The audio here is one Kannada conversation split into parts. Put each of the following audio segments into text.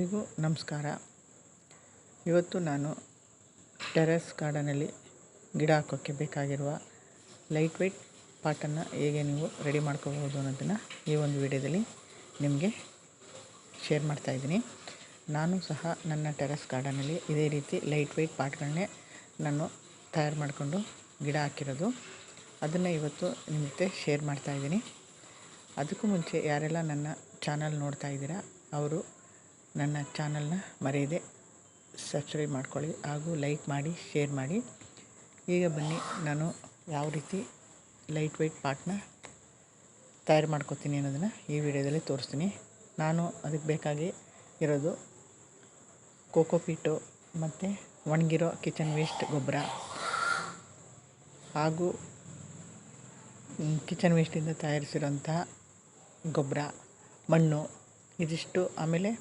ಎಲ್ಲರಿಗೂ ನಮಸ್ಕಾರ. ಇವತ್ತು ನಾನು ಟೆರೆಸ್ ಗಾರ್ಡನಲ್ಲಿ ಗಿಡ ಹಾಕೋಕ್ಕೆ ಬೇಕಾಗಿರುವ ಲೈಟ್ ವೆಯ್ಟ್ ಪಾಟನ್ನು ಹೇಗೆ ನೀವು ರೆಡಿ ಮಾಡ್ಕೋಬೋದು ಅನ್ನೋದನ್ನು ಈ ಒಂದು ವಿಡಿಯೋದಲ್ಲಿ ನಿಮಗೆ ಶೇರ್ ಮಾಡ್ತಾಯಿದ್ದೀನಿ. ನಾನು ಸಹ ನನ್ನ ಟೆರೆಸ್ ಗಾರ್ಡನಲ್ಲಿ ಇದೇ ರೀತಿ ಲೈಟ್ ವೆಯ್ಟ್ ಪಾಟ್ಗಳನ್ನೇ ನಾನು ತಯಾರು ಮಾಡಿಕೊಂಡು ಗಿಡ ಹಾಕಿರೋದು. ಅದನ್ನು ಇವತ್ತು ನಿಮ್ಮ ಜೊತೆ ಶೇರ್ ಮಾಡ್ತಾಯಿದ್ದೀನಿ. ಅದಕ್ಕೂ ಮುಂಚೆ ಯಾರೆಲ್ಲ ನನ್ನ ಚಾನಲ್ ನೋಡ್ತಾ ಇದ್ದೀರಾ ಅವರು ನನ್ನ ಚಾನಲ್ನ ಮರೆಯದೆ ಸಬ್ಸ್ಕ್ರೈಬ್ ಮಾಡ್ಕೊಳ್ಳಿ ಹಾಗೂ ಲೈಕ್ ಮಾಡಿ, ಶೇರ್ ಮಾಡಿ. ಈಗ ಬನ್ನಿ, ನಾನು ಯಾವ ರೀತಿ ಲೈಟ್ ವೆಯ್ಟ್ ಪಾಟ್ನ ತಯಾರು ಮಾಡ್ಕೋತೀನಿ ಅನ್ನೋದನ್ನು ಈ ವಿಡಿಯೋದಲ್ಲಿ ತೋರಿಸ್ತೀನಿ. ನಾನು ಅದಕ್ಕೆ ಬೇಕಾಗಿ ಇರೋದು ಕೋಕೋಪೀಟು ಮತ್ತು ಒಣಗಿರೋ ಕಿಚನ್ ವೇಸ್ಟ್ ಗೊಬ್ಬರ ಹಾಗೂ ಕಿಚನ್ ವೇಸ್ಟಿಂದ ತಯಾರಿಸಿರೋಂತಹ ಗೊಬ್ಬರ, ಮಣ್ಣು ಇದಿಷ್ಟು, ಆಮೇಲೆ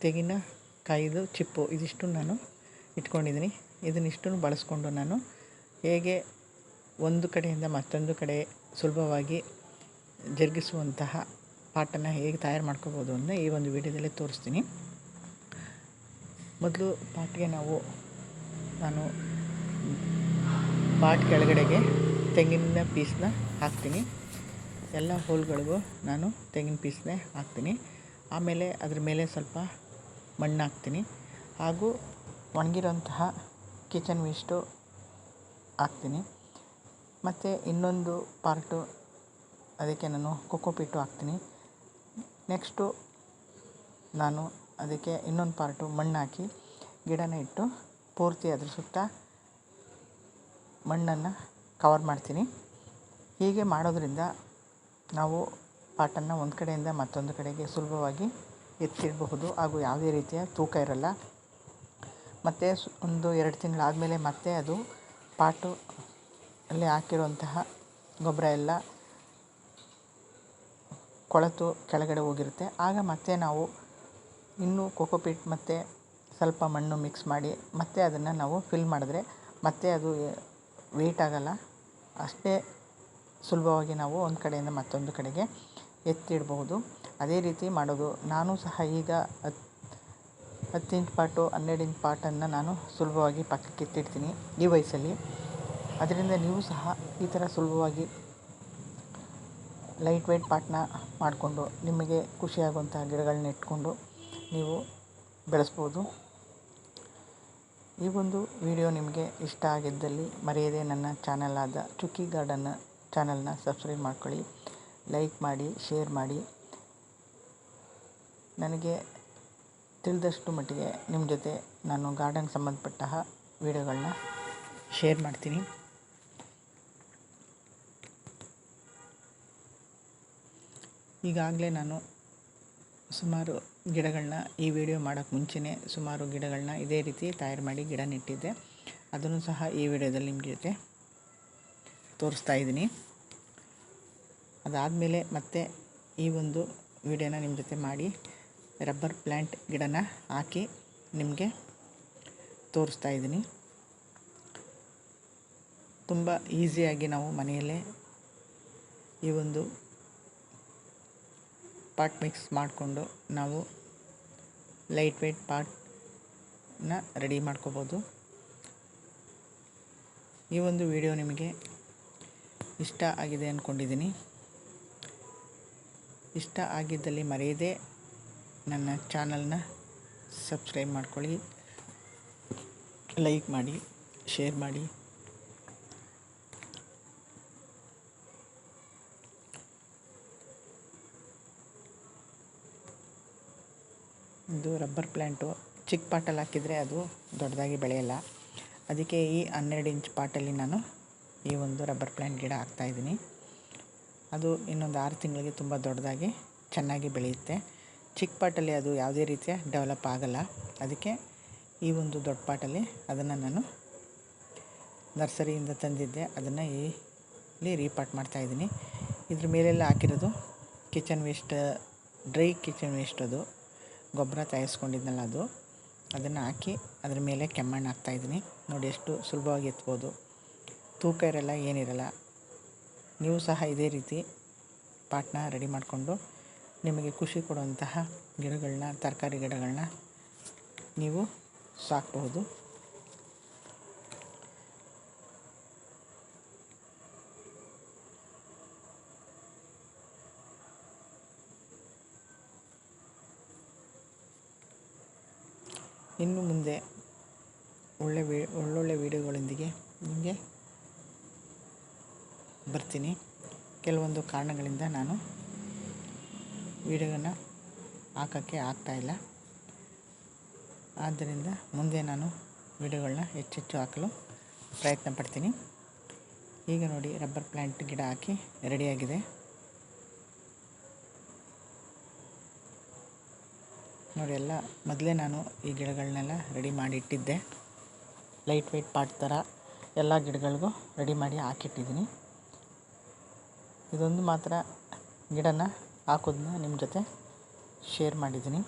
ತೆಂಗಿನಕಾಯಿದು ಚಿಪ್ಪು ಇದಿಷ್ಟು ನಾನು ಇಟ್ಕೊಂಡಿದ್ದೀನಿ. ಇದನ್ನಿಷ್ಟನ್ನು ಬಳಸ್ಕೊಂಡು ನಾನು ಹೇಗೆ ಒಂದು ಕಡೆಯಿಂದ ಮತ್ತೊಂದು ಕಡೆ ಸುಲಭವಾಗಿ ಜರುಗಿಸುವಂತಹ ಪಾಟನ್ನು ಹೇಗೆ ತಯಾರು ಮಾಡ್ಕೋಬೋದು ಅಂತ ಈ ಒಂದು ವಿಡಿಯೋದಲ್ಲೇ ತೋರಿಸ್ತೀನಿ. ಮೊದಲು ಪಾಟ್ಗೆ ನಾನು ಪಾಟ್ ಕೆಳಗಡೆಗೆ ತೆಂಗಿನ ಪೀಸ್ನ ಹಾಕ್ತೀನಿ. ಎಲ್ಲ ಹೋಲ್ಗಳಿಗೂ ನಾನು ತೆಂಗಿನ ಪೀಸ್ನೇ ಹಾಕ್ತೀನಿ. ಆಮೇಲೆ ಅದ್ರ ಮೇಲೆ ಸ್ವಲ್ಪ ಮಣ್ಣು ಹಾಕ್ತೀನಿ ಹಾಗೂ ಒಣಗಿರೋಂತಹ ಕಿಚನ್ ವೇಸ್ಟು ಹಾಕ್ತೀನಿ. ಮತ್ತು ಇನ್ನೊಂದು ಪಾರ್ಟು ಅದಕ್ಕೆ ನಾನು ಕೋಕೋಪೀಟು ಹಾಕ್ತೀನಿ. ನೆಕ್ಸ್ಟು ನಾನು ಅದಕ್ಕೆ ಇನ್ನೊಂದು ಪಾರ್ಟು ಮಣ್ಣು ಹಾಕಿ ಗಿಡನ ಇಟ್ಟು ಪೂರ್ತಿ ಅದ್ರ ಸುತ್ತ ಮಣ್ಣನ್ನು ಕವರ್ ಮಾಡ್ತೀನಿ. ಹೀಗೆ ಮಾಡೋದ್ರಿಂದ ನಾವು ಪಾಟನ್ನು ಒಂದು ಕಡೆಯಿಂದ ಮತ್ತೊಂದು ಕಡೆಗೆ ಸುಲಭವಾಗಿ ಎತ್ತಿಡಬಹುದು ಹಾಗೂ ಯಾವುದೇ ರೀತಿಯ ತೂಕ ಇರಲ್ಲ. ಮತ್ತು ಒಂದು 2 ತಿಂಗಳಾದಮೇಲೆ ಮತ್ತೆ ಅದು ಪಾಟು ಅಲ್ಲಿ ಹಾಕಿರುವಂತಹ ಗೊಬ್ಬರ ಎಲ್ಲ ಕೊಳೆತು ಕೆಳಗಡೆ ಹೋಗಿರುತ್ತೆ. ಆಗ ಮತ್ತೆ ನಾವು ಇನ್ನೂ ಕೋಕೋಪೀಟ್ ಮತ್ತು ಸ್ವಲ್ಪ ಮಣ್ಣು ಮಿಕ್ಸ್ ಮಾಡಿ ಮತ್ತೆ ಅದನ್ನು ನಾವು ಫಿಲ್ ಮಾಡಿದ್ರೆ ಮತ್ತೆ ಅದು ವೆಯ್ಟ್ ಆಗಲ್ಲ. ಅಷ್ಟೇ ಸುಲಭವಾಗಿ ನಾವು ಒಂದು ಕಡೆಯಿಂದ ಮತ್ತೊಂದು ಕಡೆಗೆ ಎತ್ತಿಡಬಹುದು. ಅದೇ ರೀತಿ ಮಾಡೋದು. ನಾನು ಸಹ ಈಗ 10 ಇಂಚ್ ಪಾಟು 12 ಇಂಚ್ ಪಾಟನ್ನು ನಾನು ಸುಲಭವಾಗಿ ಪಕ್ಕಕ್ಕೆ ಎತ್ತಿಡ್ತೀನಿ ಈ ವಯಸ್ಸಲ್ಲಿ. ಅದರಿಂದ ನೀವು ಸಹ ಈ ಥರ ಸುಲಭವಾಗಿ ಲೈಟ್ ವೆಯ್ಟ್ ಪಾಟ್ನ ಮಾಡಿಕೊಂಡು ನಿಮಗೆ ಖುಷಿಯಾಗುವಂಥ ಗಿಡಗಳನ್ನ ಇಟ್ಕೊಂಡು ನೀವು ಬೆಳೆಸ್ಬೋದು. ಈ ಒಂದು ವಿಡಿಯೋ ನಿಮಗೆ ಇಷ್ಟ ಆಗಿದ್ದಲ್ಲಿ ಮರೆಯದೆ ನನ್ನ ಚಾನಲ್ ಆದ ಚುಕ್ಕಿ ಗಾರ್ಡನ್ ಚಾನಲ್ನ ಸಬ್ಸ್ಕ್ರೈಬ್ ಮಾಡ್ಕೊಳ್ಳಿ, ಲೈಕ್ ಮಾಡಿ, ಶೇರ್ ಮಾಡಿ. ನನಗೆ ತಿಳಿದಷ್ಟು ಮಟ್ಟಿಗೆ ನಿಮ್ಮ ಜೊತೆ ನಾನು ಗಾರ್ಡನ್ಗೆ ಸಂಬಂಧಪಟ್ಟ ವಿಡಿಯೋಗಳನ್ನ ಶೇರ್ ಮಾಡ್ತೀನಿ. ಈಗಾಗಲೇ ನಾನು ಸುಮಾರು ಗಿಡಗಳನ್ನ ಈ ವಿಡಿಯೋ ಮಾಡೋಕ್ಕೆ ಮುಂಚೆನೇ ಸುಮಾರು ಗಿಡಗಳನ್ನ ಇದೇ ರೀತಿ ತಯಾರು ಮಾಡಿ ಗಿಡ ನೆಟ್ಟಿದ್ದೆ. ಅದನ್ನು ಸಹ ಈ ವಿಡಿಯೋದಲ್ಲಿ ನಿಮ್ಮ ಜೊತೆ ತೋರಿಸ್ತಾ ಇದ್ದೀನಿ. ಅದಾದಮೇಲೆ ಮತ್ತೆ ಈ ಒಂದು ವಿಡಿಯೋನ ನಿಮ್ಮ ಜೊತೆ ಮಾಡಿ ರಬ್ಬರ್ ಪ್ಲ್ಯಾಂಟ್ ಗಿಡನ ಹಾಕಿ ನಿಮಗೆ ತೋರಿಸ್ತಾ ಇದ್ದೀನಿ. ತುಂಬ ಈಸಿಯಾಗಿ ನಾವು ಮನೆಯಲ್ಲೇ ಈ ಒಂದು ಪಾಟ್ ಮಿಕ್ಸ್ ಮಾಡಿಕೊಂಡು ನಾವು ಲೈಟ್ ವೆಯ್ಟ್ ಪಾಟ್ನ ರೆಡಿ ಮಾಡ್ಕೋಬೋದು. ಈ ಒಂದು ವಿಡಿಯೋ ನಿಮಗೆ ಇಷ್ಟ ಆಗಿದೆ ಅಂದ್ಕೊಂಡಿದ್ದೀನಿ. ಇಷ್ಟ ಆಗಿದ್ದಲ್ಲಿ ಮರೆಯದೆ ನನ್ನ ಚಾನಲ್ನ ಸಬ್ಸ್ಕ್ರೈಬ್ ಮಾಡ್ಕೊಳ್ಳಿ, ಲೈಕ್ ಮಾಡಿ, ಶೇರ್ ಮಾಡಿ. ಇದು ರಬ್ಬರ್ ಪ್ಲ್ಯಾಂಟು ಚಿಕ್ಕ ಪಾಟಲ್ಲಿ ಹಾಕಿದರೆ ಅದು ದೊಡ್ಡದಾಗಿ ಬೆಳೆಯಲ್ಲ. ಅದಕ್ಕೆ ಈ 12 ಇಂಚ್ ಪಾಟಲ್ಲಿ ನಾನು ಈ ಒಂದು ರಬ್ಬರ್ ಪ್ಲ್ಯಾಂಟ್ ಗಿಡ ಹಾಕ್ತಾಯಿದ್ದೀನಿ. ಅದು ಇನ್ನೊಂದು 6 ತಿಂಗಳಿಗೆ ತುಂಬ ದೊಡ್ಡದಾಗಿ ಚೆನ್ನಾಗಿ ಬೆಳೆಯುತ್ತೆ. ಚಿಕ್ಕ ಪಾಟಲ್ಲಿ ಅದು ಯಾವುದೇ ರೀತಿಯ ಡೆವಲಪ್ ಆಗಲ್ಲ. ಅದಕ್ಕೆ ಈ ಒಂದು ದೊಡ್ಡ ಪಾಟಲ್ಲಿ ಅದನ್ನು ನಾನು ನರ್ಸರಿಯಿಂದ ತಂದಿದ್ದೆ. ಅದನ್ನು ಇಲ್ಲಿ ರೀಪಾಟ್ ಮಾಡ್ತಾಯಿದ್ದೀನಿ. ಇದ್ರ ಮೇಲೆಲ್ಲ ಹಾಕಿರೋದು kitchen waste, dry kitchen waste, ಅದು ಗೊಬ್ಬರ ತಯಾರಿಸ್ಕೊಂಡಿದ್ನಲ್ಲ ಅದನ್ನು ಹಾಕಿ ಅದ್ರ ಮೇಲೆ ಕೆಮ್ಮಣ್ಣು ಹಾಕ್ತಾಯಿದ್ದೀನಿ. ನೋಡಿ ಎಷ್ಟು ಸುಲಭವಾಗಿ ಎತ್ಬೋದು, ತೂಕ ಇರಲ್ಲ, ಏನಿರಲ್ಲ. ನೀವು ಸಹ ಇದೇ ರೀತಿ ಪಾಟ್ನ ರೆಡಿ ಮಾಡಿಕೊಂಡು ನಿಮಗೆ ಖುಷಿ ಕೊಡುವಂತಹ ಗಿಡಗಳನ್ನ, ತರಕಾರಿ ಗಿಡಗಳನ್ನ ನೀವು ಸಾಕಬಹುದು. ಇನ್ನು ಮುಂದೆ ಒಳ್ಳೊಳ್ಳೆ ವೀಡಿಯೋಗಳೊಂದಿಗೆ ನಿಮಗೆ ಬರ್ತೀನಿ. ಕೆಲವೊಂದು ಕಾರಣಗಳಿಂದ ನಾನು ವೀಡಿಯೋವನ್ನು ಹಾಕೋಕ್ಕೆ ಆಗ್ತಾಯಿಲ್ಲ. ಆದ್ದರಿಂದ ಮುಂದೆ ನಾನು ವೀಡಿಯೋಗಳನ್ನ ಹೆಚ್ಚೆಚ್ಚು ಹಾಕಲು ಪ್ರಯತ್ನ ಪಡ್ತೀನಿ. ಈಗ ನೋಡಿ, ರಬ್ಬರ್ ಪ್ಲ್ಯಾಂಟ್ ಗಿಡ ಹಾಕಿ ರೆಡಿಯಾಗಿದೆ. ನೋಡಿ, ಎಲ್ಲ ಮೊದಲೇ ನಾನು ಈ ಗಿಡಗಳನ್ನೆಲ್ಲ ರೆಡಿ ಮಾಡಿ ಇಟ್ಟಿದ್ದೆ. ಲೈಟ್ ವೆಯ್ಟ್ ಪಾಟ್ ಥರ ಎಲ್ಲ ಗಿಡಗಳಿಗೂ ರೆಡಿ ಮಾಡಿ ಹಾಕಿಟ್ಟಿದ್ದೀನಿ. ಇದೊಂದು ಮಾತ್ರ ಗಿಡನ ಹಾಕೋದನ್ನ ನಿಮ್ಮ ಜೊತೆ ಶೇರ್ ಮಾಡಿದ್ದೀನಿ.